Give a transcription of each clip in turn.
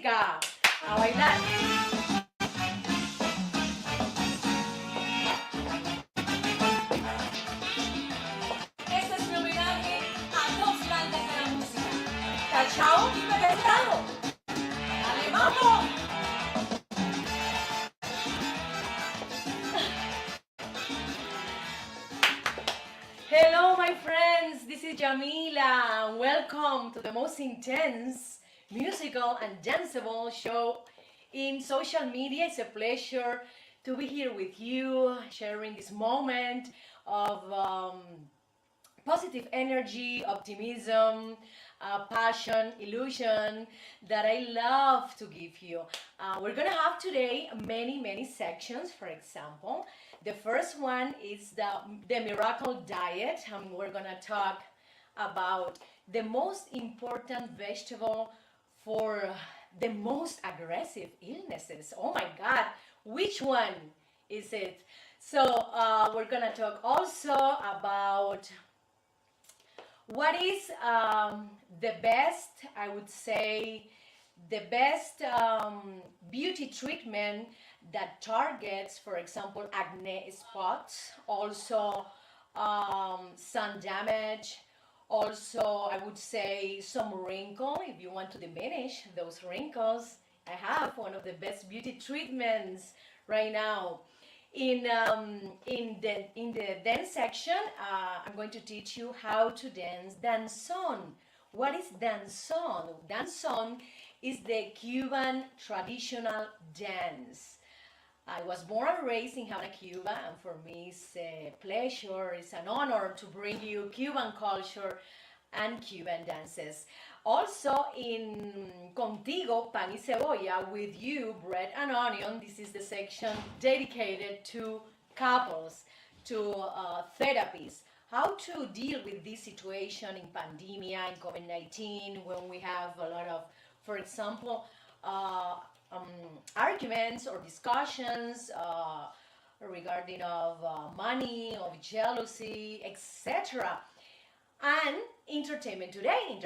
música. A bailar. Este es mi homenaje a dos grandes de la música, Cachao y Pepestrano. ¡Dale, vamos! Hello, my friends. This is Yamila. Welcome to the most intense musical and danceable show in social media. It's a pleasure to be here with you, sharing this moment of positive energy, optimism, passion, illusion that I love to give you. We're gonna have today many sections. For example, the first one is the miracle diet, and we're gonna talk about the most important vegetable for the most aggressive illnesses. Oh my God, which one is it? So we're gonna talk also about what is the best, I would say, the best beauty treatment that targets, for example, acne spots, also sun damage, also I would say some wrinkle. If you want to diminish those wrinkles, I have one of the best beauty treatments right now. In the dance section, I'm going to teach you how to dance danzón. What is danzón? Danzón is the Cuban traditional dance. I was born and raised in Havana, Cuba, and for me it's a pleasure, it's an honor to bring you Cuban culture and Cuban dances. Also in Contigo, Pan y Cebolla, with you, Bread and Onion, this is the section dedicated to couples, to therapies, how to deal with this situation in pandemia, in COVID-19, when we have a lot of, for example, arguments or discussions regarding of money, of jealousy, etc. And entertainment today,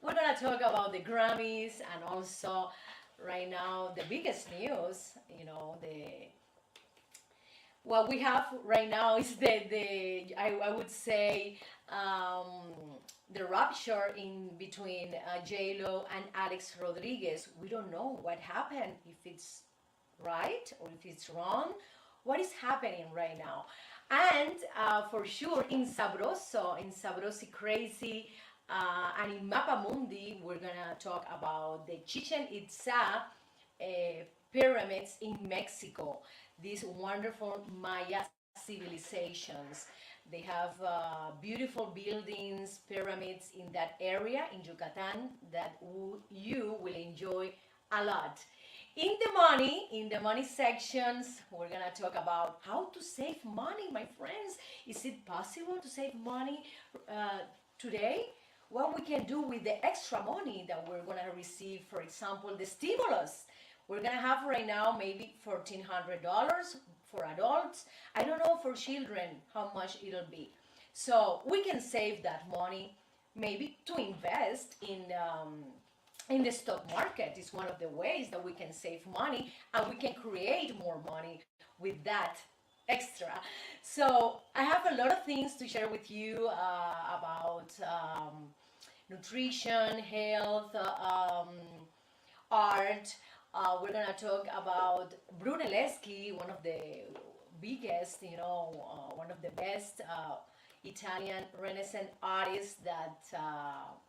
we're gonna talk about the Grammys, and also right now the biggest news, what we have right now is I would say the rupture in between J-Lo and Alex Rodriguez. We don't know what happened, if it's right or if it's wrong, what is happening right now. And for sure in Sabrosi Crazy, and in Mapamundi, we're gonna talk about the Chichen Itza pyramids in Mexico, these wonderful Maya civilizations. They have beautiful buildings, pyramids in that area in Yucatan that you will enjoy a lot. In the money sections, we're gonna talk about how to save money, my friends. Is it possible to save money today? What we can do with the extra money that we're gonna receive, for example, the stimulus. We're gonna have right now maybe $1,400 for adults. I don't know for children how much it'll be. So we can save that money maybe to invest in the stock market. Is one of the ways that we can save money, and we can create more money with that extra. So I have a lot of things to share with you about nutrition, health, art. We're gonna talk about Brunelleschi, one of the biggest, one of the best Italian Renaissance artists that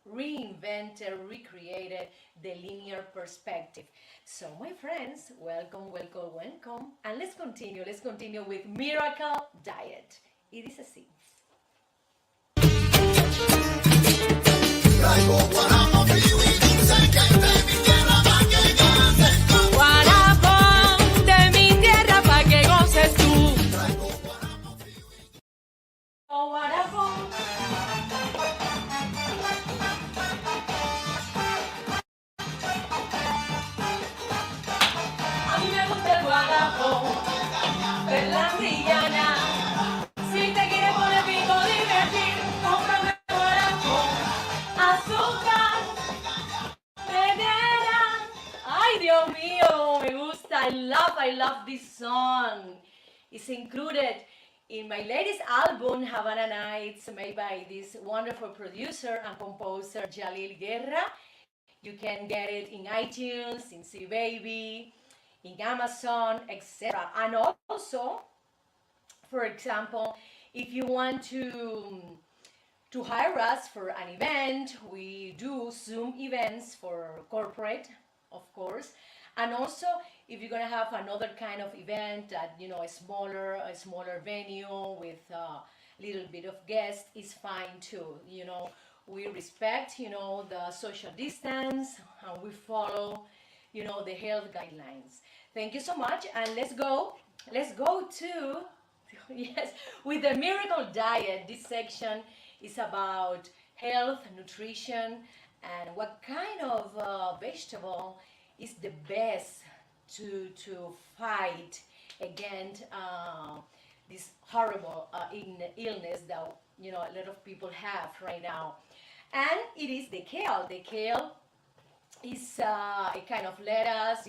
recreated the linear perspective. So my friends, welcome, and let's continue with Miracle Diet. It is a scene. Guarapón de mi tierra pa' que goces tú. Oh, guarapón. A mí me gusta el guarapón, Berlandillana. Si te quieres poner pico divertir, cómprame guarapón. Azúcar. I love this song. It's included in my latest album, Havana Nights, made by this wonderful producer and composer, Yamila Guerra. You can get it in iTunes, in C Baby, in Amazon, etc. And also, for example, if you want to hire us for an event, we do Zoom events for corporate, of course. And also, if you're gonna have another kind of event at a smaller venue with a little bit of guests, is fine too. We respect the social distance, and we follow the health guidelines. Thank you so much, and let's go to yes, with the miracle diet. This section is about health, nutrition, and what kind of vegetable is the best to fight against this horrible illness that a lot of people have right now. And it is the kale. The kale is a kind of lettuce,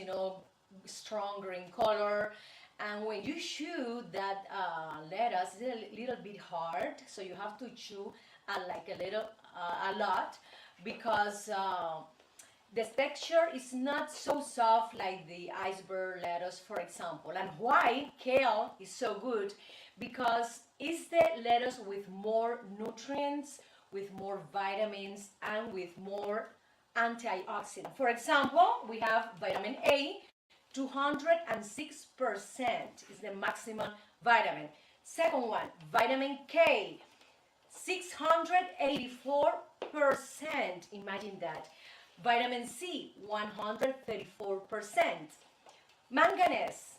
strong green color. And when you chew that lettuce, it's a little bit hard, so you have to chew like a lot, because the texture is not so soft like the iceberg lettuce, for example. And why kale is so good? Because it's the lettuce with more nutrients, with more vitamins, and with more antioxidants. For example, we have vitamin A, 206% is the maximum vitamin. Second one, vitamin K, 684%. Imagine that. Vitamin C, 134%. Manganese,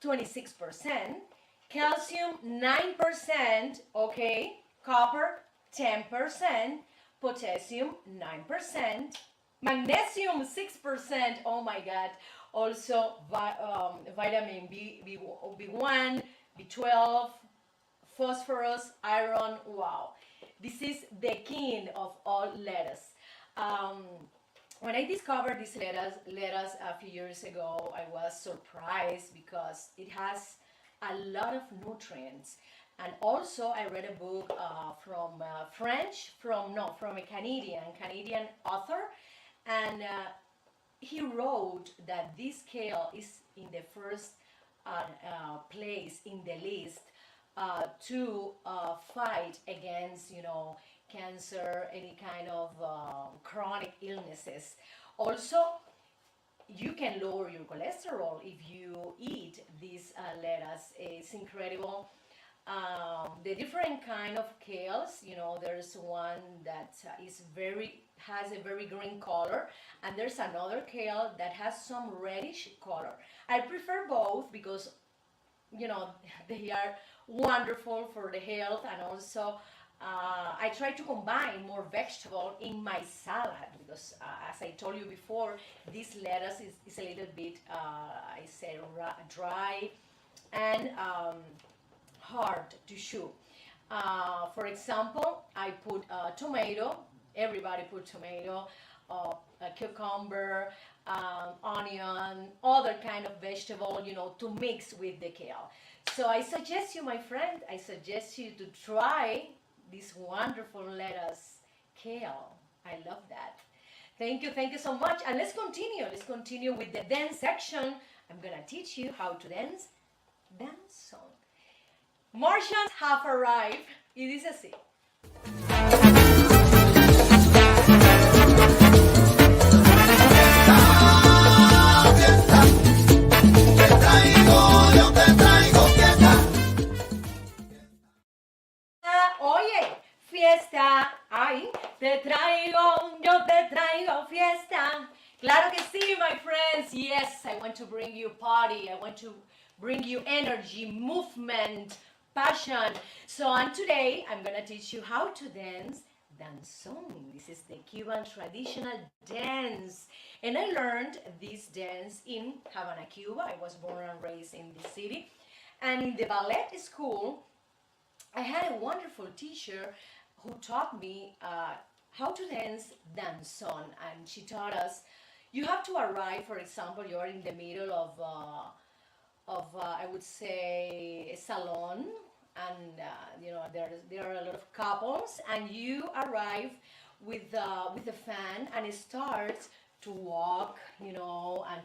26%. Calcium, 9%. Okay. Copper, 10%. Potassium, 9%. Magnesium, 6%. Oh my God. Also, vitamin B1, B12, phosphorus, iron. Wow. This is the king of all lettuce. When I discovered this lettuce a few years ago, I was surprised because it has a lot of nutrients. And also, I read a book from a Canadian author, and he wrote that this kale is in the first place in the list to fight against, cancer, any kind of chronic illnesses. Also, you can lower your cholesterol if you eat this lettuce. It's incredible. The different kind of kales, there's one that has a very green color, and there's another kale that has some reddish color. I prefer both because they are wonderful for the health, and also I try to combine more vegetable in my salad because, as I told you before, this lettuce is a little bit, I say, dry and hard to chew. For example, I put tomato. Everybody put tomato, a cucumber, onion, other kind of vegetable, to mix with the kale. So I suggest you, my friend, to try this wonderful lettuce, kale. I love that. Thank you so much. And let's continue. Let's continue with the dance section. I'm gonna teach you how to dance song. Martians have arrived. Y dice así. Oye, fiesta, ay, yo te traigo fiesta. Claro que sí, my friends. Yes, I want to bring you party. I want to bring you energy, movement, passion. So, and today I'm gonna teach you how to dance danzón. This is the Cuban traditional dance. And I learned this dance in Havana, Cuba. I was born and raised in this city. And in the ballet school, I had a wonderful teacher who taught me how to dance danzón. And she taught us, You have to arrive, for example, you are in the middle of I would say, a salon, and there are a lot of couples, and you arrive with the fan, and it starts to walk, and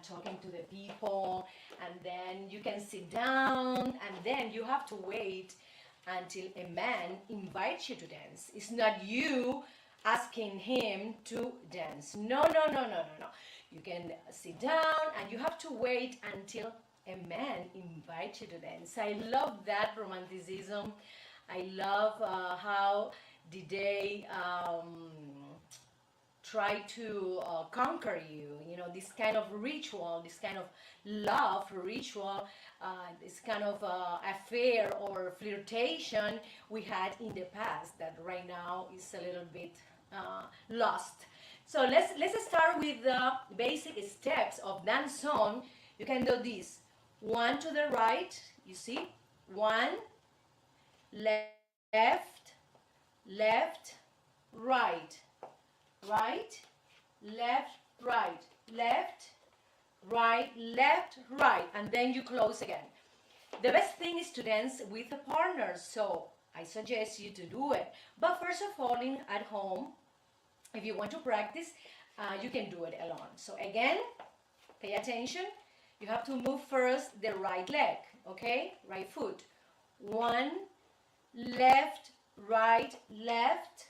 talking to the people, and then you can sit down, and then you have to wait until a man invites you to dance. It's not you asking him to dance. No, no, no, no, no, no. You can sit down, and you have to wait until a man invites you to dance. I love that romanticism. I love how did they try to conquer you. This kind of ritual, this kind of love ritual, this kind of affair or flirtation we had in the past that right now is a little bit lost. So let's start with the basic steps of dance song. You can do this. One to the right, you see? One, left, left, right, right, left, right, left, right, left, right, and then you close again. The best thing is to dance with a partner, so I suggest you to do it. But first of all, at home, if you want to practice, you can do it alone. So again, pay attention. You have to move first the right leg, okay? Right foot. One, left, right, left,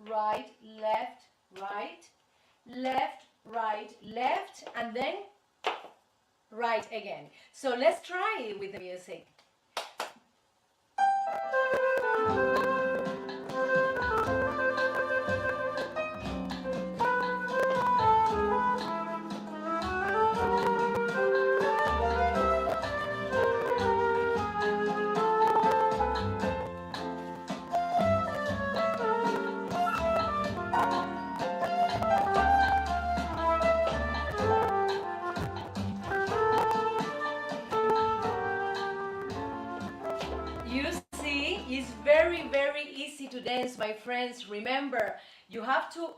right, left, right, left, right, left, and then right again. So let's try it with the music. You see, it's very, very easy to dance, my friends. Remember, you have to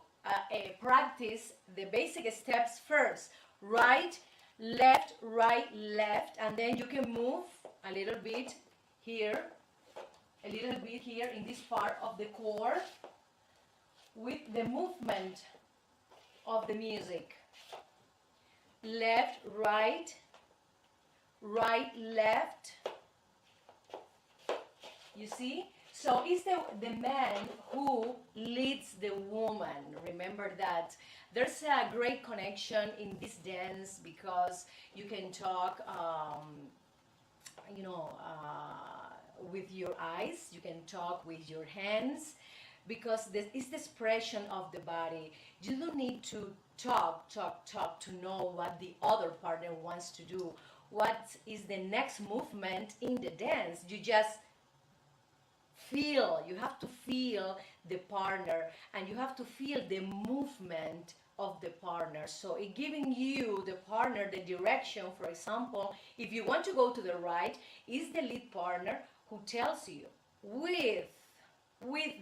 practice the basic steps first. Right, left, and then you can move a little bit here, a little bit here in this part of the core with the movement of the music. Left, right, right, left. You see? So it's the man who leads the woman. Remember that. There's a great connection in this dance because you can talk, with your eyes. You can talk with your hands because this is the expression of the body. You don't need to talk to know what the other partner wants to do. What is the next movement in the dance? You just feel. You have to feel the partner, and you have to feel the movement of the partner. So it giving you, the partner, the direction. For example, if you want to go to the right, is the lead partner who tells you with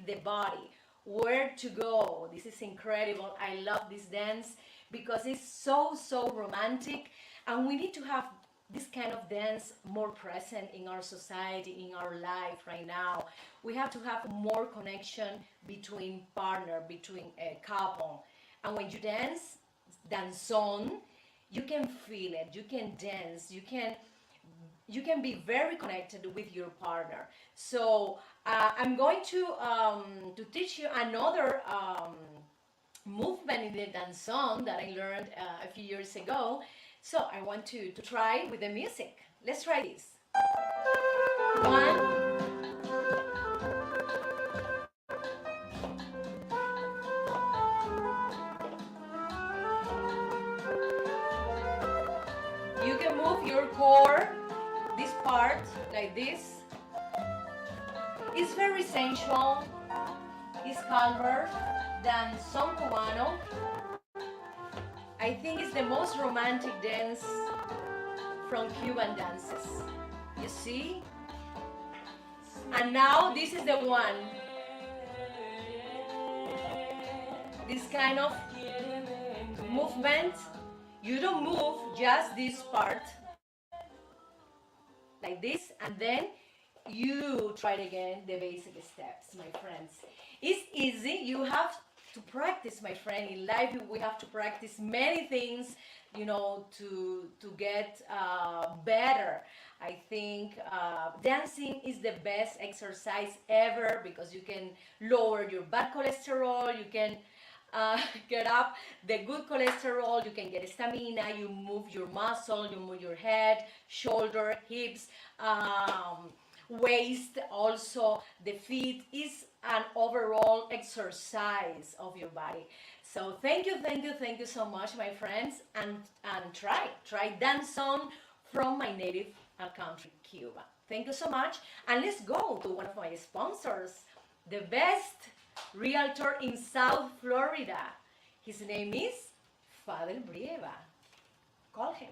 the body where to go. This is incredible. I love this dance because it's so romantic, and we need to have this kind of dance more present in our society, in our life right now. We have to have more connection between partner, between a couple. And when you dance on, you can feel it, you can dance, you can be very connected with your partner. So I'm going to teach you another movement in the danzón that I learned a few years ago. So I want to try with the music. Let's try this. One. You can move your core, this part, like this. It's very sensual. It's calmer than son cubano. I think it's the most romantic dance from Cuban dances. You see? And now this is the one. This kind of movement You don't move just this part like this, and then you try it again, the basic steps, my friends. It's easy. You have to practice, my friend. In life, we have to practice many things, to get better. I think dancing is the best exercise ever because you can lower your bad cholesterol. You can get up the good cholesterol. You can get stamina. You move your muscle. You move your head, shoulder, hips. Waist, also the feet, is an overall exercise of your body. So thank you so much, my friends, and try dance song from my native country, Cuba. Thank you so much, and let's go to one of my sponsors, the best realtor in South Florida. His name is Fadel Brieva. Call him.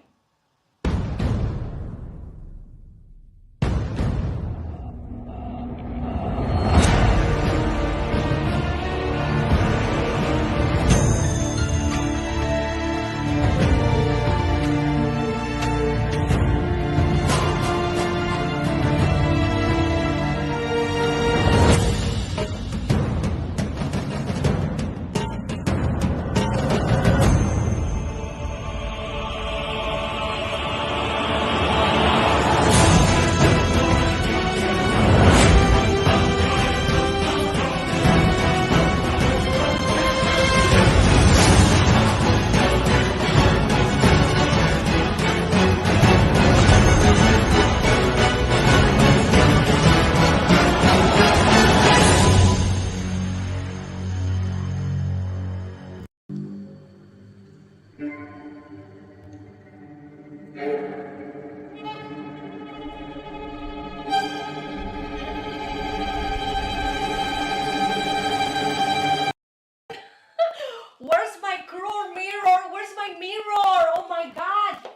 Where's my cruel mirror? Where's my mirror? Oh my God.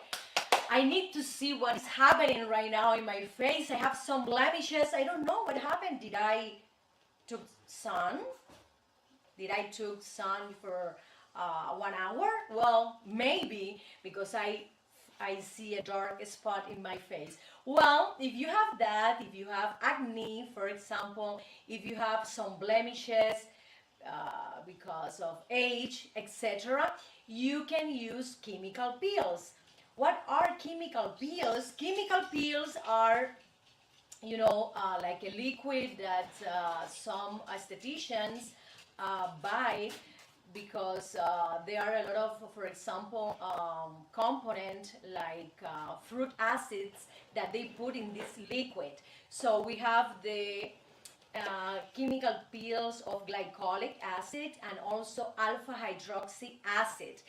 I need to see what is happening right now in my face. I have some blemishes. I don't know what happened. Did I took sun? Did I took sun for 1 hour? Well, maybe because I see a dark spot in my face. Well, if you have that, if you have acne, for example, if you have some blemishes, because of age, etc., you can use chemical peels. What are chemical peels? Chemical peels are, like a liquid that some estheticians buy because there are a lot of, for example, component like fruit acids that they put in this liquid. So we have the chemical peels of glycolic acid and also alpha hydroxy acid.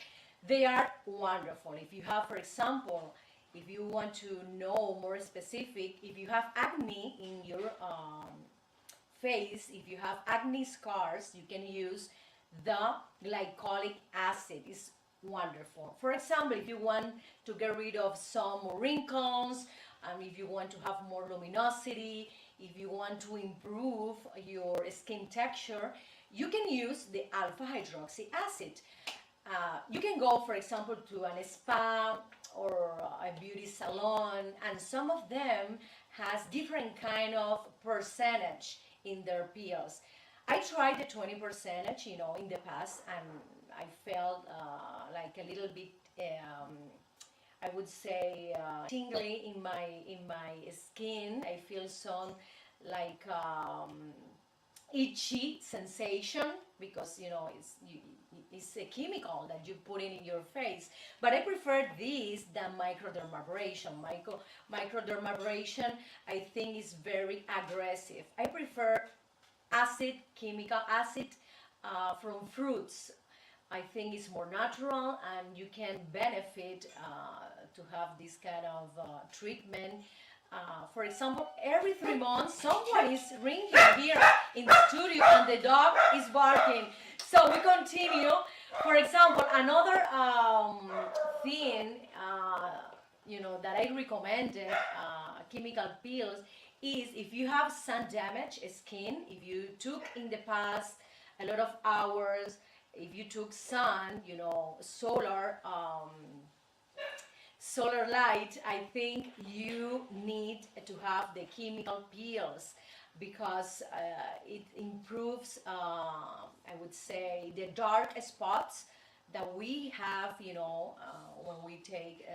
They are wonderful. If you have, for example, if you want to know more specific, if you have acne in your face, if you have acne scars, you can use the glycolic acid. It's wonderful. For example, if you want to get rid of some wrinkles, if you want to have more luminosity, if you want to improve your skin texture, you can use the alpha hydroxy acid. You can go, for example, to a spa or a beauty salon, and some of them has different kind of percentage in their peels. I tried the 20 percentage, in the past, and I felt like a little bit, I would say, tingly in my skin. I feel some like itchy sensation because it's a chemical that you put in your face. But I prefer this than microdermabrasion. Microdermabrasion, I think, is very aggressive. I prefer chemical acid from fruits. I think it's more natural and you can benefit to have this kind of treatment. For example, every 3 months, someone is ringing here in the studio and the dog is barking. So we continue. For example, another thing, that I recommended, chemical peels, is if you have sun damaged skin, if you took in the past a lot of hours, if you took sun, solar solar light, I think you need to have the chemical peels because it improves, I would say, the dark spots that we have, when we take,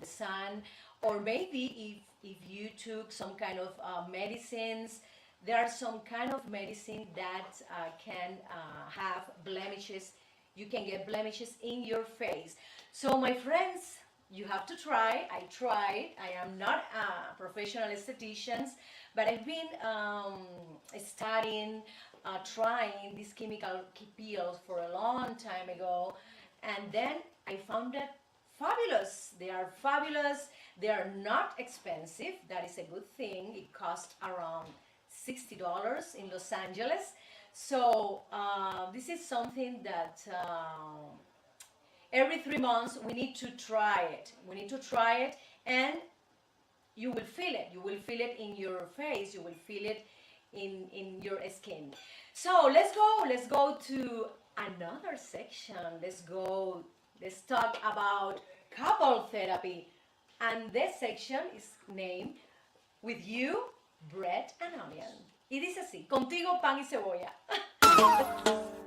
the sun, or maybe if you took some kind of medicines. There are some kind of medicine that can have blemishes. You can get blemishes in your face. So my friends, you have to try. I tried. I am not a professional esthetician, but I've been studying, trying these chemical peels for a long time ago, and then I found it fabulous. They are fabulous. They are not expensive. That is a good thing. It costs around $60 in Los Angeles. So this is something that every 3 months we need to try it. We need to try it, and you will feel it. You will feel it in your face. You will feel it in your skin. So let's go to another section. Let's talk about couple therapy. And this section is named With You, Bread and Onion. Y dice así, contigo pan y cebolla.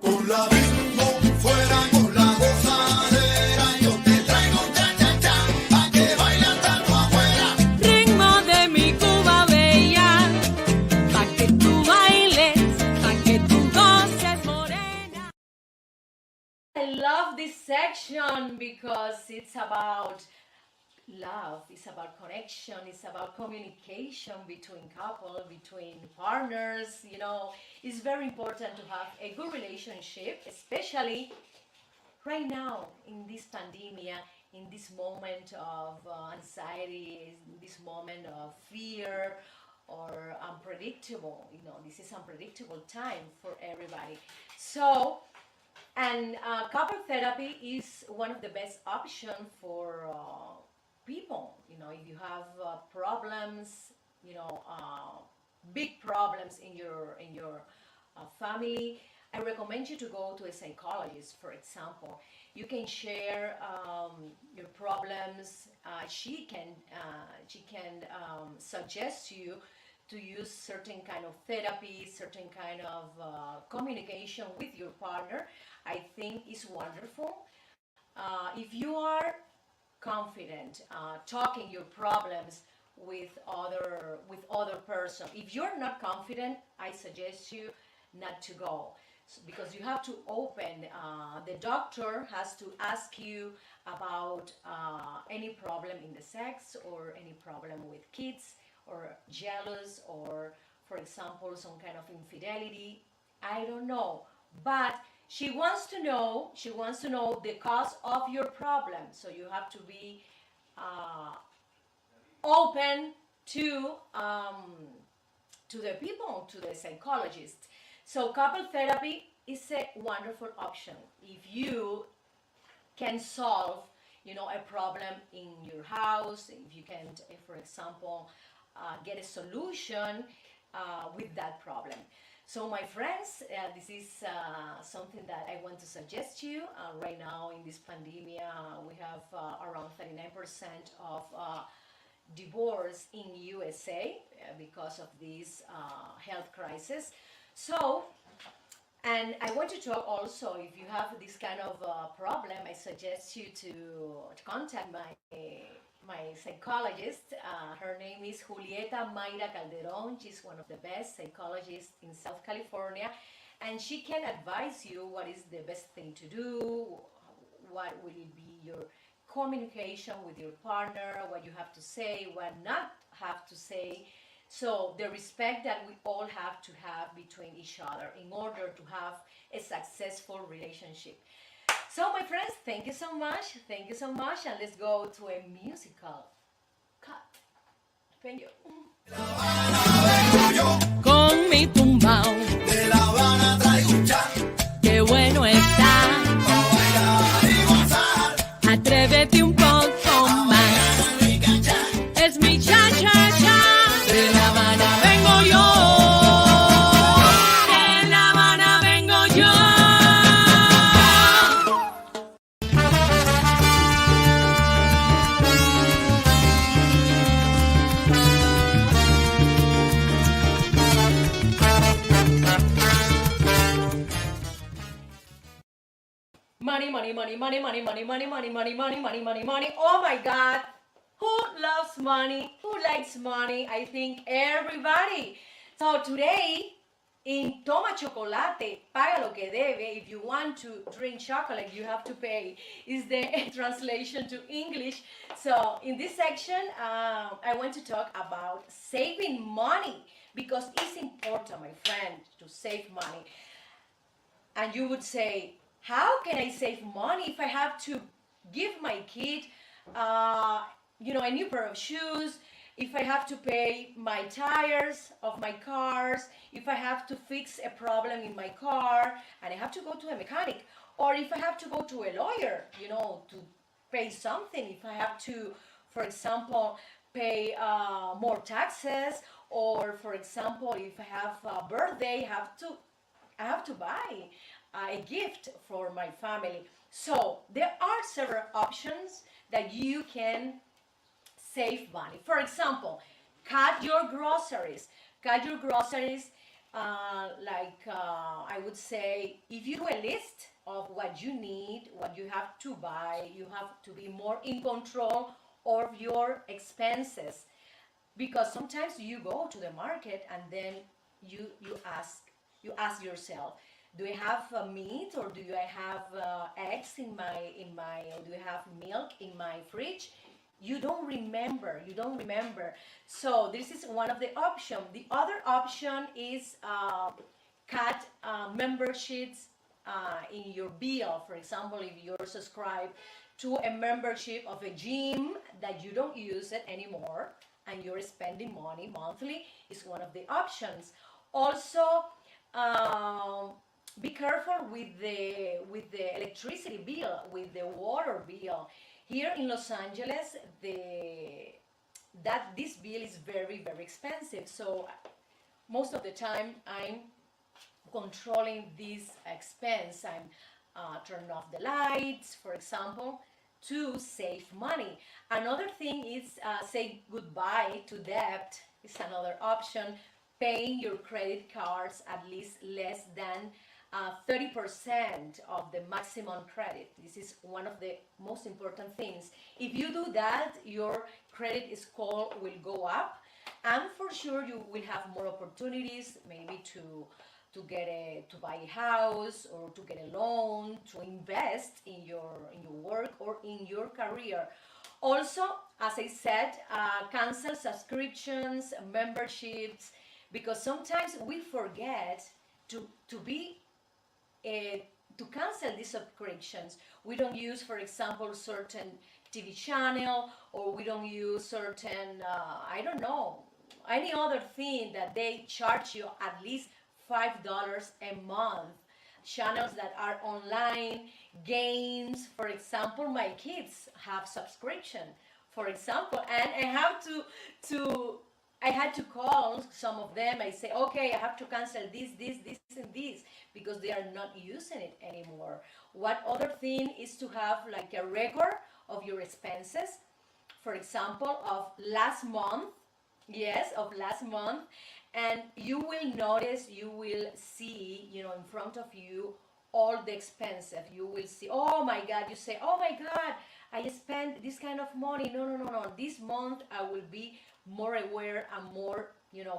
Con la bingo fuera con la gozadera, yo te traigo un cha-cha-cha, pa' que bailan tanto afuera. Ritmo de mi Cuba bella, pa' que tú bailes, pa' que tú goces morena. I love this section because it's about love, it's about connection, it's about communication between couple, between partners. It's very important to have a good relationship, especially right now in this pandemic, in this moment of anxiety, in this moment of fear or unpredictable. This is unpredictable time for everybody. So, and couple therapy is one of the best options for people. If you have problems, big problems in your family, I recommend you to go to a psychologist. For example, you can share your problems. She can suggest you to use certain kind of therapy, certain kind of communication with your partner. I think it's wonderful. If you are confident talking your problems with other person, if you're not confident, I suggest you not to go, because you have to open. The doctor has to ask you about any problem in the sex, or any problem with kids, or jealous, or for example some kind of infidelity. I don't know, but she wants to know the cause of your problem. So you have to be open to the people, to the psychologist. So couple therapy is a wonderful option if you can solve a problem in your house, if you can, for example, get a solution with that problem. So my friends, this is something that I want to suggest to you. Right now in this pandemic, we have around 39% of divorce in USA because of this health crisis. So, and I want to talk also, if you have this kind of problem, I suggest you to contact my psychologist. Her name is Julieta Mayra Calderon. She's one of the best psychologists in South California, and she can advise you what is the best thing to do, what will be your communication with your partner, what you have to say, what not have to say. So the respect that we all have to have between each other in order to have a successful relationship. So my friends, thank you so much, and let's go to a musical cut. Thank you. Con mi tumbao, De La Habana traigo un cha, qué bueno está. pa' bailar y gozar. Atrévete un poco más. Rica cha, Es mi cha-cha-cha. De La Habana vengo yo. De La Habana vengo yo. money, money, money, money, money, money, money, money, money, money, money, money, money. Oh my God. Who loves money? Who likes money? I think everybody. So today, in Toma Chocolate, paga lo que debe. If you want to drink chocolate, you have to pay. Is the translation to English. So in this section, I want to talk about saving money because it's important, my friend, to save money. And you would say, how can I save money if I have to give my kid, uh, a new pair of shoes, if I have to pay my tires of my cars, if I have to fix a problem in my car and I have to go to a mechanic, or if I have to go to a lawyer, to pay something, if I have to, for example, pay more taxes, or for example, if I have a birthday, I have to buy a gift for my family. So there are several options that you can save money. For example, cut your groceries. Cut your groceries, I would say, if you do a list of what you need, what you have to buy, you have to be more in control of your expenses. Because sometimes you go to the market and then you ask yourself, do I have meat, or do I have eggs in my do I have milk in my fridge? You don't remember. So this is one of the options. The other option is cut memberships in your bill. For example, if you're subscribed to a membership of a gym that you don't use it anymore and you're spending money monthly, is one of the options. Also, be careful with the electricity bill, with the water bill. Here in Los Angeles, this bill is very, very expensive. So most of the time I'm controlling this expense. I'm turning off the lights, for example, to save money. Another thing is say goodbye to debt is another option. Paying your credit cards at least less than 30% of the maximum credit. This is one of the most important things. If you do that, your credit score will go up, and for sure you will have more opportunities, maybe to buy a house, or to get a loan, to invest in your work or in your career. Also, as I said, cancel subscriptions, memberships, because sometimes we forget to be to cancel these subscriptions. We don't use, for example, certain TV channel, or we don't use certain, I don't know, any other thing that they charge you at least $5 a month. Channels that are online, games, for example, my kids have subscription, for example, and I had to call some of them. I say, okay, I have to cancel this, and this, because they are not using it anymore. What other thing is to have like a record of your expenses, for example, of last month, yes, of last month, and you will notice, you will see, in front of you, all the expenses. You will see, oh my God, you say, oh my God, I spent this kind of money. No. This month I will be more aware and more,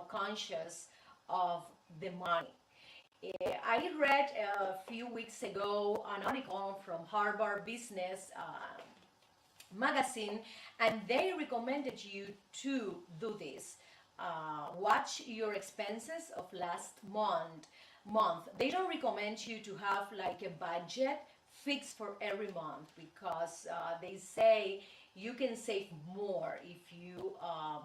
conscious of the money. I read a few weeks ago an article from Harvard Business magazine, and they recommended you to do this. Watch your expenses of last month. They don't recommend you to have like a budget fixed for every month, because they say you can save more if you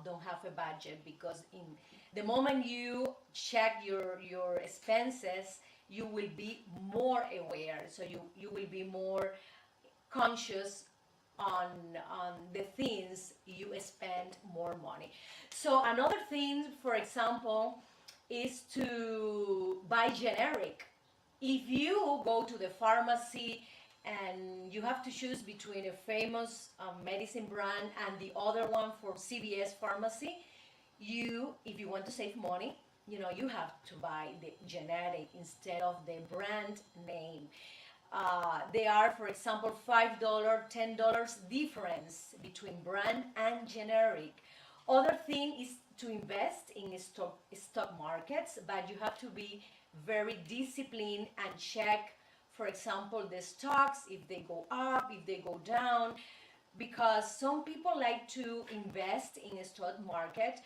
don't have a budget, because in the moment you check your expenses, you will be more aware, so you will be more conscious on the things you spend more money. So another thing, for example, is to buy generic. If you go to the pharmacy and you have to choose between a famous medicine brand and the other one for CVS pharmacy, if you want to save money, you have to buy the generic instead of the brand name. They are, for example, $5, $10 difference between brand and generic. Other thing is to invest in stock markets, but you have to be very disciplined and check, for example, the stocks, if they go up, if they go down, because some people like to invest in a stock market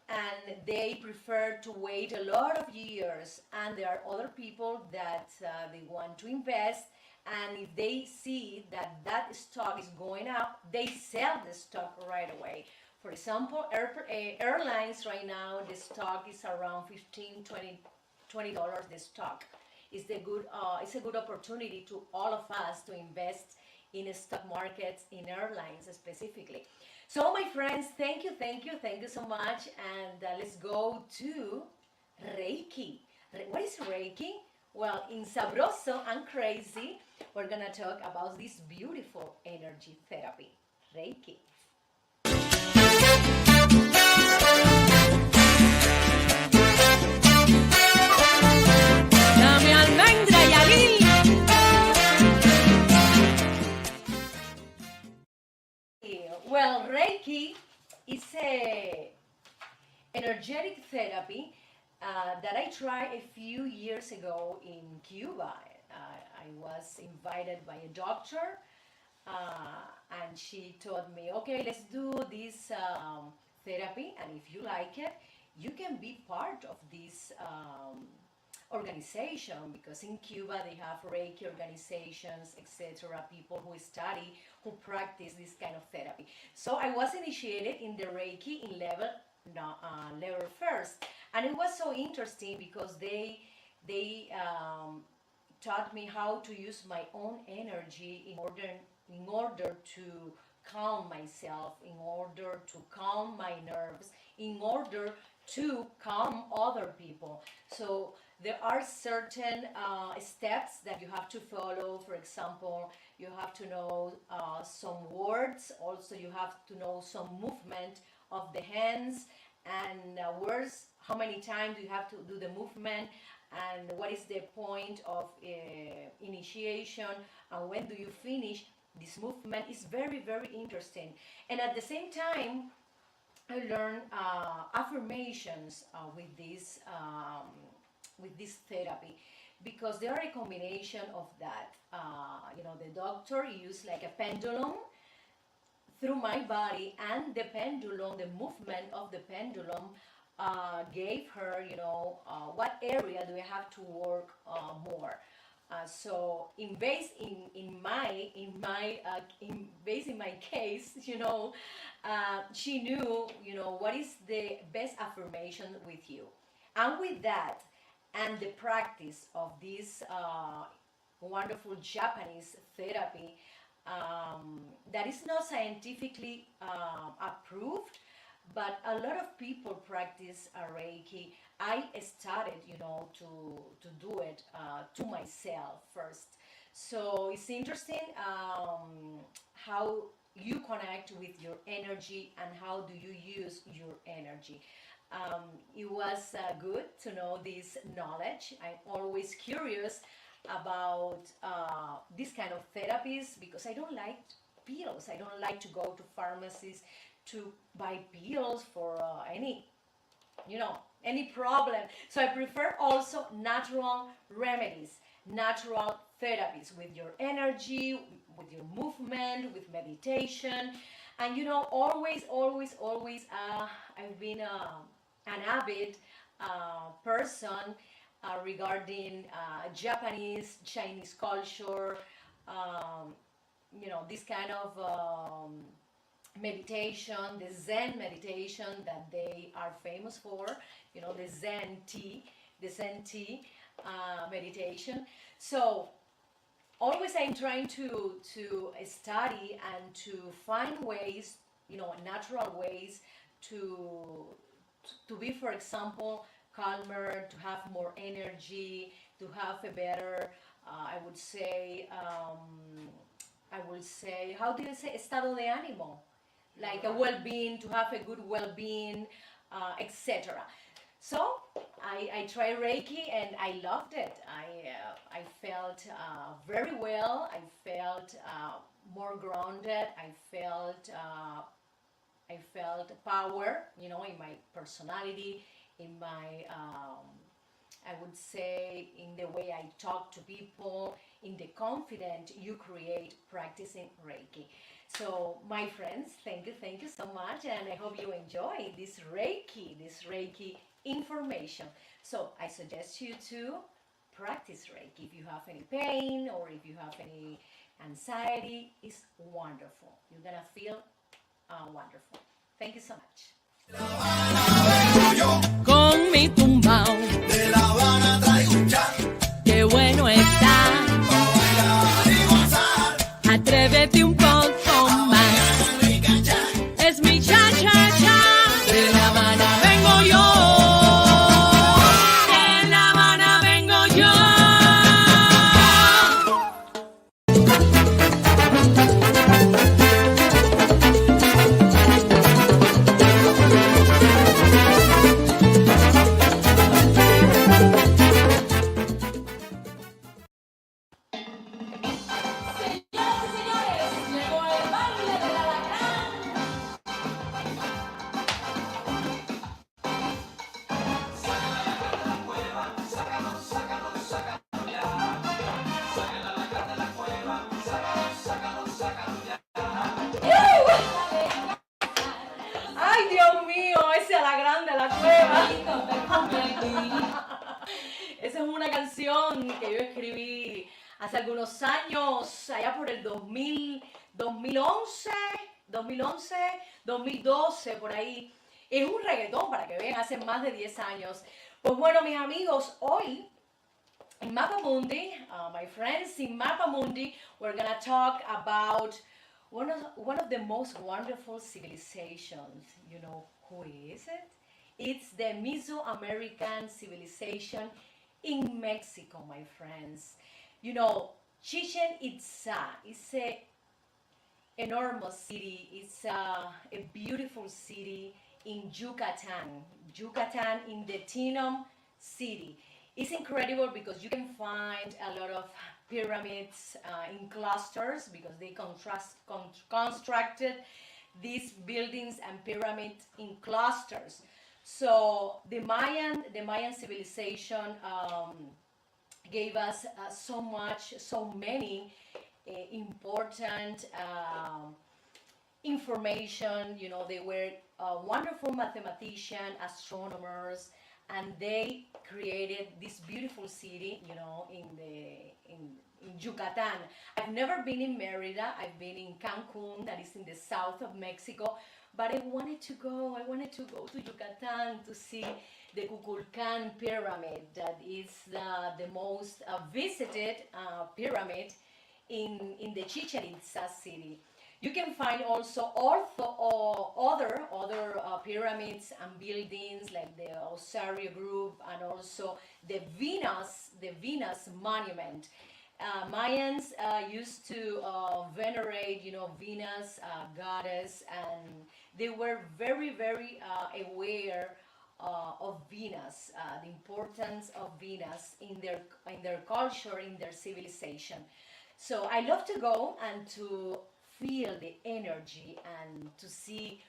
and they prefer to wait a lot of years, and there are other people that they want to invest, and if they see that that stock is going up, they sell the stock right away. For example, airlines right now, the stock is around 15, 20 $20 the stock. It's a good opportunity to all of us to invest in stock markets, in airlines specifically. So my friends, thank you so much, and let's go to Reiki. What is Reiki? Well, in Sabroso and Crazy, we're gonna talk about this beautiful energy therapy, Reiki. Dame almendra y aguil. Well, Reiki is a energetic therapy that I tried a few years ago in Cuba. I was invited by a doctor, and she told me, okay, let's do this therapy, and if you like it, you can be part of this organization, because in Cuba they have Reiki organizations, etc., people who study, who practice this kind of therapy. So I was initiated in the Reiki in level level first, and it was so interesting because they taught me how to use my own energy in order to calm myself, in order to calm my nerves, in order to calm other people. So there are certain steps that you have to follow. For example, you have to know some words. Also, you have to know some movement of the hands and words. How many times you have to do the movement, and what is the point of initiation, and when do you finish this movement. Is very interesting. And at the same time, I learned affirmations with this therapy, because they are a combination of that. The doctor used like a pendulum through my body, and the pendulum, the movement of the pendulum, gave her, what area do I have to work more. So in my case, she knew, what is the best affirmation with you, and with that, and the practice of this wonderful Japanese therapy, that is not scientifically approved, but a lot of people practice Reiki. I started, to do it to myself first. So it's interesting how you connect with your energy and how do you use your energy. It was good to know this knowledge. I'm always curious about this kind of therapies, because I don't like pills. I don't like to go to pharmacies to buy pills for any problem. So I prefer also natural remedies, natural therapies with your energy, with your movement, with meditation. And always, I've been an avid person regarding Japanese, Chinese culture, this kind of meditation, the Zen meditation that they are famous for, the Zen tea meditation. So always I'm trying to study and to find ways, natural ways to be, for example, calmer, to have more energy, to have a better, I would say, how do you say, estado de ánimo? Like a well-being, to have a good well-being, etc. So I tried Reiki and I loved it. I felt very well. I felt more grounded. I felt power, in my personality, in my, I would say, in the way I talk to people, in the confidence you create practicing Reiki. So, my friends, thank you so much, and I hope you enjoy this Reiki information. So, I suggest you to practice Reiki. If you have any pain or if you have any anxiety, it's wonderful. You're gonna feel wonderful. Thank you so much. Con mi tumbao, De La Habana traigo un chan, qué bueno está. pa' bailar y gozar. Atrévete un poco más. Rica chan, Es mi cha cha cha. De La Habana vengo yo. De La Habana vengo yo. Ay, Dios mío, ese a la grande, la cueva. Esa es una canción que yo escribí hace algunos años, allá por el 2012, por ahí. Es un reggaetón, para que vean, hace más de 10 años. Pues bueno, mis amigos, hoy in Mapa Mundi, my friends, in Mapa Mundi, we're gonna talk about one of the most wonderful civilizations. You know who is it? It's the Mesoamerican civilization in Mexico, my friends. You know, Chichen Itza is a enormous city. It's a beautiful city in Yucatan in the Tinum city. It's incredible because you can find a lot of pyramids in clusters because they constructed these buildings and pyramids in clusters. So the Mayan civilization gave us so many important information. You know, they were wonderful mathematicians, astronomers, and they created this beautiful city, in Yucatan. I've never been in Merida. I've been in Cancun, that is in the south of Mexico, but I wanted to go to Yucatan to see the Kukulkan pyramid, that is the most visited pyramid in the Chichen Itza city. You can find also other pyramids and buildings like the Osario Group and also the Venus Monument. Mayans used to venerate, Venus, goddess, and they were very, very aware of Venus, the importance of Venus in their culture, in their civilization. So I love to go and to feel the energy and to see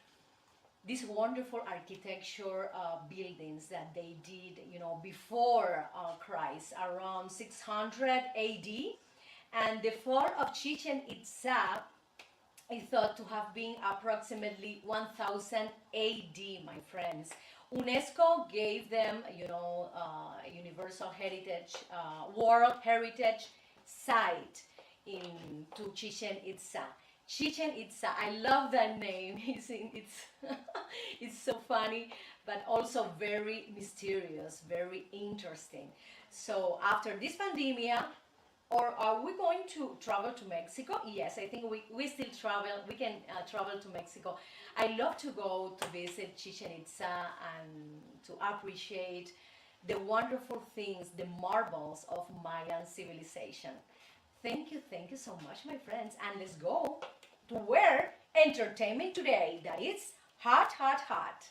these wonderful architecture buildings that they did, before Christ, around 600 AD. And the fall of Chichen Itza is thought to have been approximately 1000 AD, my friends. UNESCO gave them, Universal Heritage, World Heritage Site to Chichen Itza. Chichen Itza, I love that name. It's so funny, but also very mysterious, very interesting. So after this pandemic, or are we going to travel to Mexico? Yes, I think we still travel. We can travel to Mexico. I love to go to visit Chichen Itza and to appreciate the wonderful things, the marvels of Mayan civilization. Thank you so much, my friends. And let's go to where entertainment today, that is hot, hot, hot.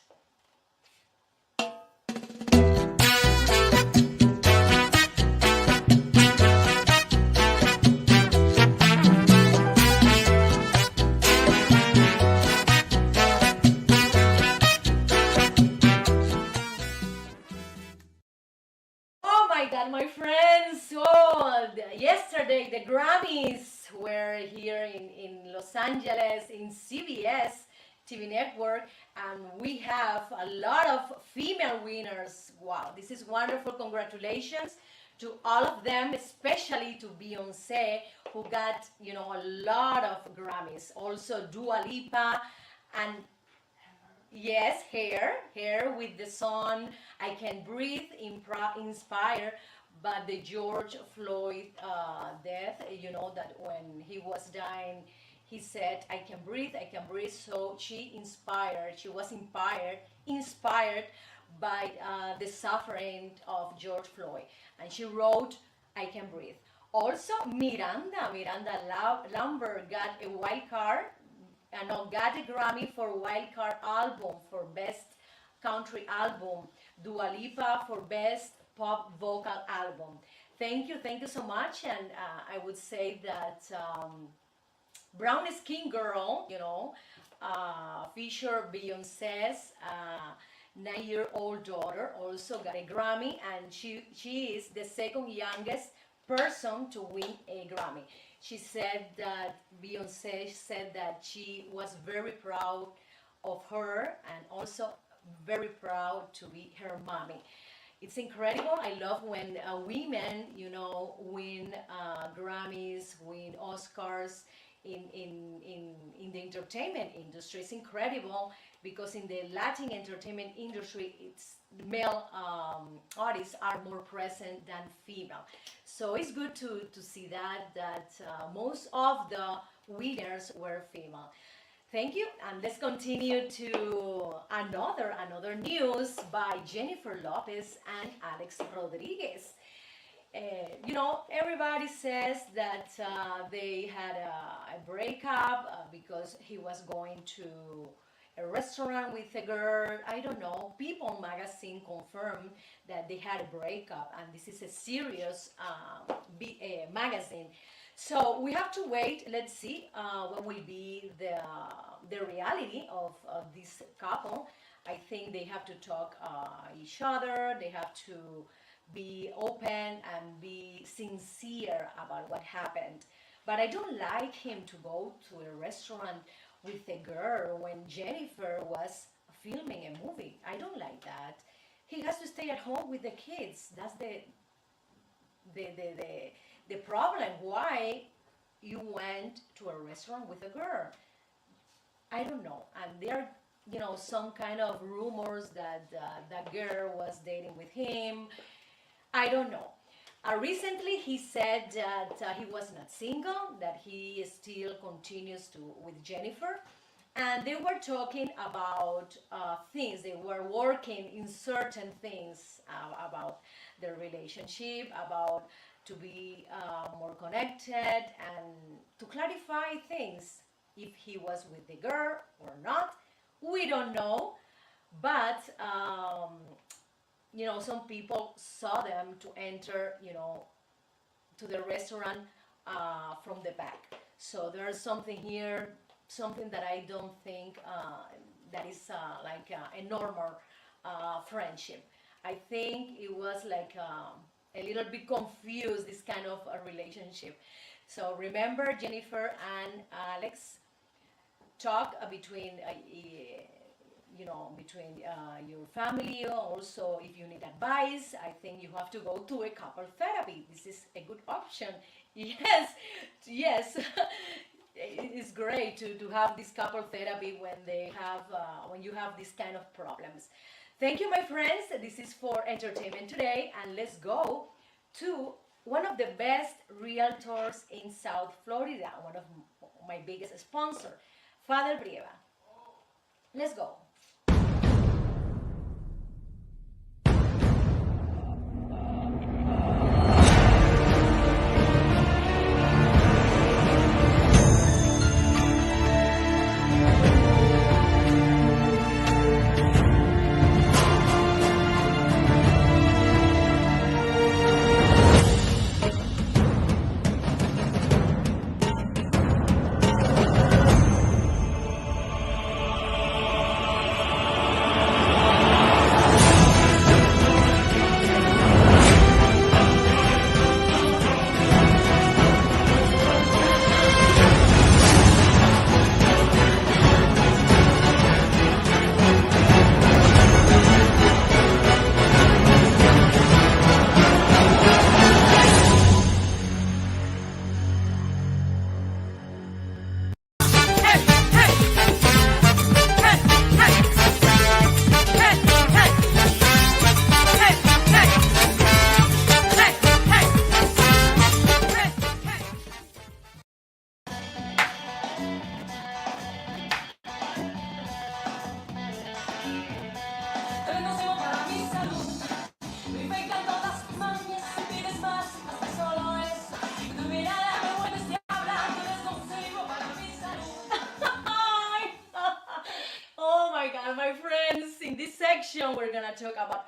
God, my friends. So, yesterday the Grammys were here in Los Angeles, in CBS TV network, and we have a lot of female winners. Wow, this is wonderful. Congratulations to all of them, especially to Beyonce, who got, a lot of Grammys. Also Dua Lipa, and yes, Hair with the song I Can Breathe, inspired by the George Floyd death. You know that when he was dying, he said, I can breathe. So she was inspired by the suffering of George Floyd. And she wrote, I Can Breathe. Also, Miranda Lambert got a wild card, got a Grammy for wild card album for best country album. Dua Lipa for best pop vocal album. Thank you so much. And I would say that Brown Skin Girl, featured Beyonce's 9-year-old daughter, also got a Grammy, and she is the second youngest person to win a Grammy. She said that Beyonce said that she was very proud of her and also very proud to be her mommy. It's incredible. I love when women, win Grammys, win Oscars in the entertainment industry. It's incredible because in the Latin entertainment industry, male artists are more present than female. So it's good to see that most of the winners were female. Thank you, and let's continue to another news by Jennifer Lopez and Alex Rodriguez. Everybody says that they had a breakup because he was going to a restaurant with a girl. I don't know. People magazine confirmed that they had a breakup, and this is a serious magazine. So we have to wait. Let's see what will be the reality of this couple. I think they have to talk each other. They have to be open and be sincere about what happened. But I don't like him to go to a restaurant with a girl when Jennifer was filming a movie. I don't like that. He has to stay at home with the kids. That's the problem. Why you went to a restaurant with a girl? I don't know. And there are, some kind of rumors that that girl was dating with him. I don't know. Recently, he said that he was not single, that he still continues with Jennifer, and they were talking about things. They were working in certain things about their relationship, about to be more connected and to clarify things. If he was with the girl or not, we don't know, but some people saw them to enter, to the restaurant from the back. So there's something here, something that I don't think that is like a normal friendship. I think it was like a little bit confused, this kind of a relationship. So remember, Jennifer and Alex talk between your family. Also, if you need advice, I think you have to go to a couple therapy. This is a good option. Yes. It's great to have this couple therapy when you have this kind of problems. Thank you, my friends. This is for entertainment today, and let's go to one of the best realtors in South Florida, one of my biggest sponsors, Father Brieva. Let's go. my God, my friends, in this section we're gonna talk about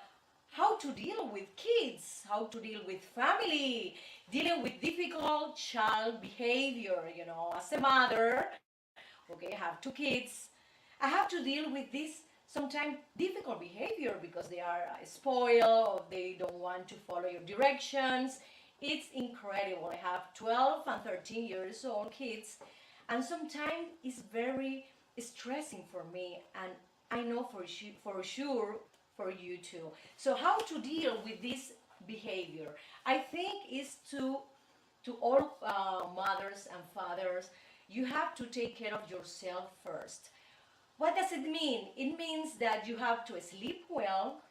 how to deal with kids, how to deal with family, dealing with difficult child behavior. As a mother, okay, I have two kids, I have to deal with this sometimes difficult behavior because they are spoiled or they don't want to follow your directions. It's incredible. I have 12 and 13 years old kids, and sometimes it's very stressing for me, and I know for sure for you too. So how to deal with this behavior? I think is to all mothers and fathers, you have to take care of yourself first. What does it mean? It means that you have to sleep well,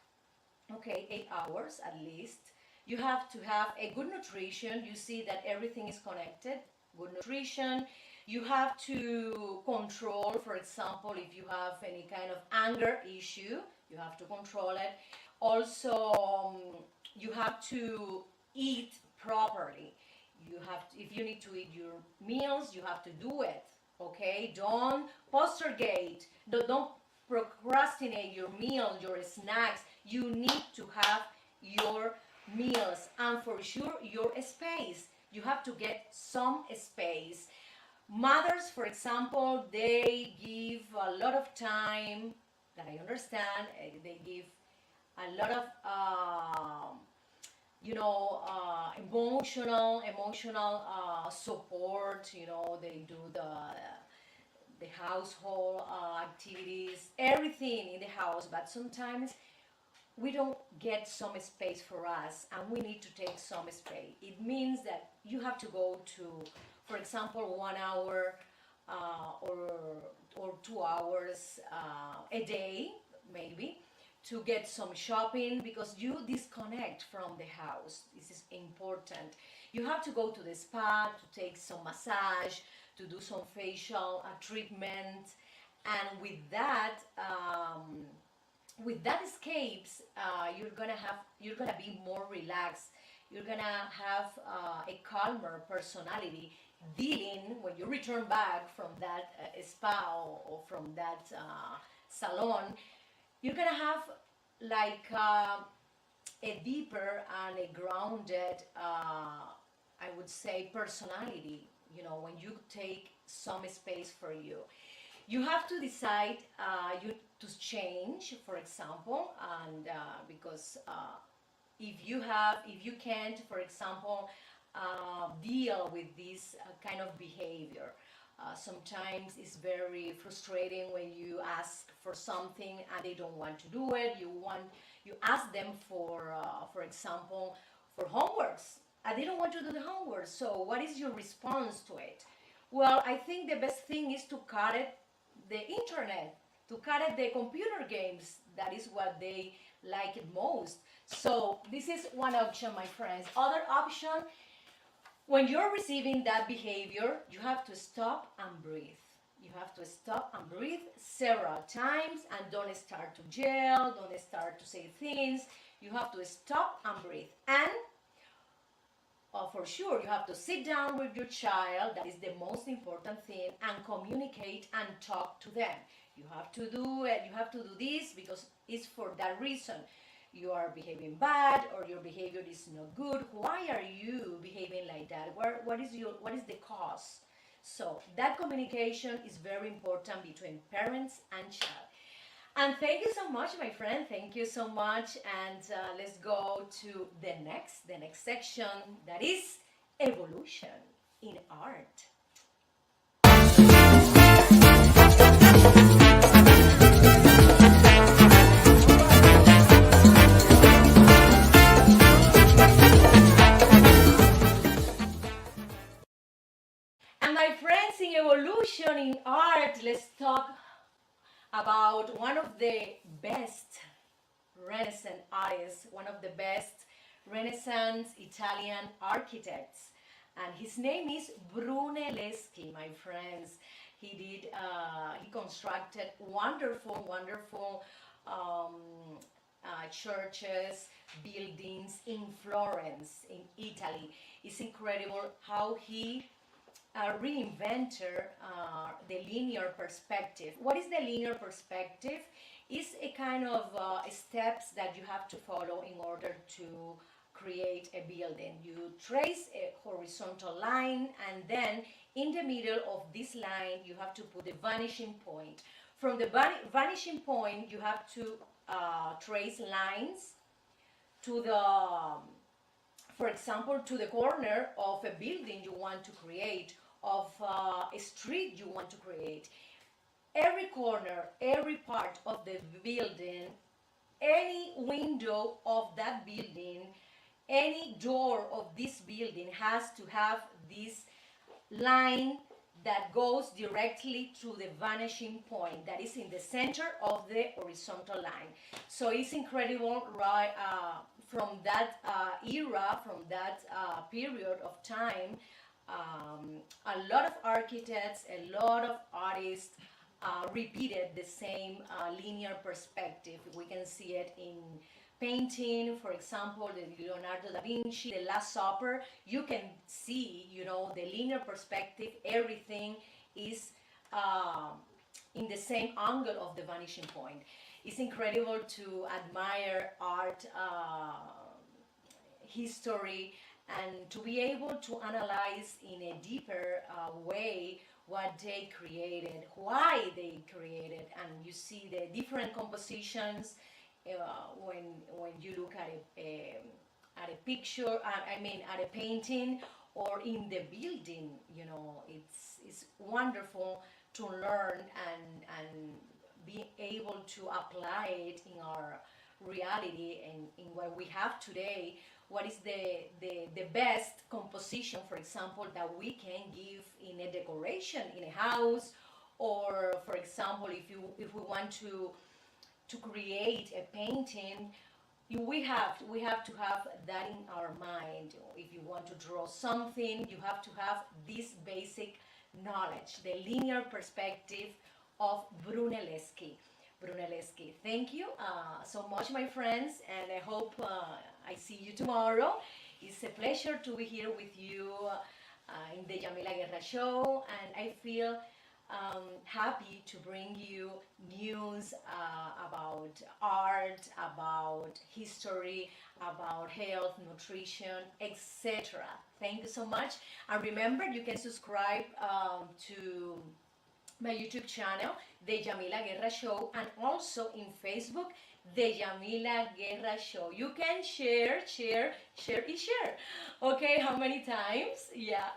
okay, 8 hours at least. You have to have a good nutrition. You see that everything is connected. Good nutrition. You have to control, for example, if you have any kind of anger issue, you have to control it. Also, you have to eat properly. If you need to eat your meals, you have to do it. Okay, don't postergate. Don't procrastinate your meal, your snacks. You need to have your meals, and for sure your space. You have to get some space. Mothers, for example, they give a lot of time, that I understand. They give a lot of emotional support. They do the household activities, everything in the house, but sometimes we don't get some space for us, and we need to take some space. It means that you have to go to, for example, 1 hour or 2 hours a day, maybe, to get some shopping, because you disconnect from the house. This is important. You have to go to the spa to take some massage, to do some facial treatment, and with that escapes, you're gonna be more relaxed. You're gonna have a calmer personality, dealing when you return back from that spa, or from that salon. You're gonna have like a deeper and a grounded, I would say, personality. When you take some space for you, you have to decide you to change, for example, and because if you can't, for example, deal with this kind of behavior. Sometimes it's very frustrating when you ask for something and they don't want to do it. You ask them for example, for homeworks, and they don't want to do the homework. So what is your response to it? Well, I think the best thing is to cut it the internet, to cut it the computer games. That is what they like it most. So this is one option, my friends. Other option, when you're receiving that behavior, you have to stop and breathe. You have to stop and breathe several times, and don't start to yell, don't start to say things. You have to stop and breathe. And for sure, you have to sit down with your child. That is the most important thing, and communicate and talk to them. You have to do it. You have to do this because it's for that reason. You are behaving bad, or your behavior is not good. Why are you behaving like that? What is the cause? So that communication is very important between parents and child. And thank you so much, my friend. Thank you so much. And let's go to the next section, that is evolution in art. And my friends, in evolution in art, let's talk about one of the best Renaissance artists, one of the best Renaissance Italian architects, and his name is Brunelleschi, my friends. He constructed wonderful churches, buildings in Florence, in Italy. It's incredible how he reinvented the linear perspective. What is the linear perspective? It's a kind of steps that you have to follow in order to create a building. You trace a horizontal line, and then in the middle of this line you have to put the vanishing point. From the vanishing point you have to trace lines to the, for example, to the corner of a building you want to create, of a street you want to create. Every corner, every part of the building, any window of that building, any door of this building has to have this line that goes directly to the vanishing point that is in the center of the horizontal line. So it's incredible, right? From that era, from that period of time, a lot of architects, a lot of artists repeated the same linear perspective. We can see it in painting, for example, the Leonardo da Vinci, the Last Supper. You can see, the linear perspective. Everything is in the same angle of the vanishing point. It's incredible to admire art, history, and to be able to analyze in a deeper way what they created, why they created, and you see the different compositions when you look at a picture. I mean, at a painting or in the building. It's wonderful to learn and be able to apply it in our reality and in what we have today. What is the best composition, for example, that we can give in a decoration in a house, or for example, if we want to create a painting, we have to have that in our mind. If you want to draw something, you have to have this basic knowledge, the linear perspective of Brunelleschi. Thank you so much, my friends, and I hope I see you tomorrow. It's a pleasure to be here with you in the Yamila Guerra show, and I feel happy to bring you news about art, about history, about health, nutrition, etc. Thank you so much, and remember, you can subscribe to my YouTube channel, The Yamila Guerra Show, and also in Facebook, The Yamila Guerra Show. You can share. Okay, how many times? Yeah.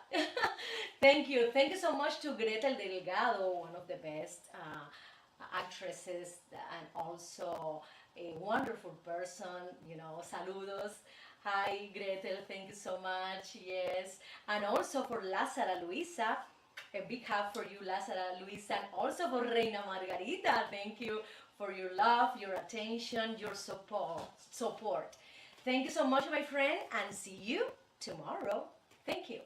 Thank you so much to Gretel Delgado, one of the best actresses and also a wonderful person. Saludos. Hi, Gretel, thank you so much. Yes. And also for Lázara Luisa. A big hug for you, Lázara Luisa, and also for Reina Margarita. Thank you for your love, your attention, your support. Thank you so much, my friend, and see you tomorrow. Thank you.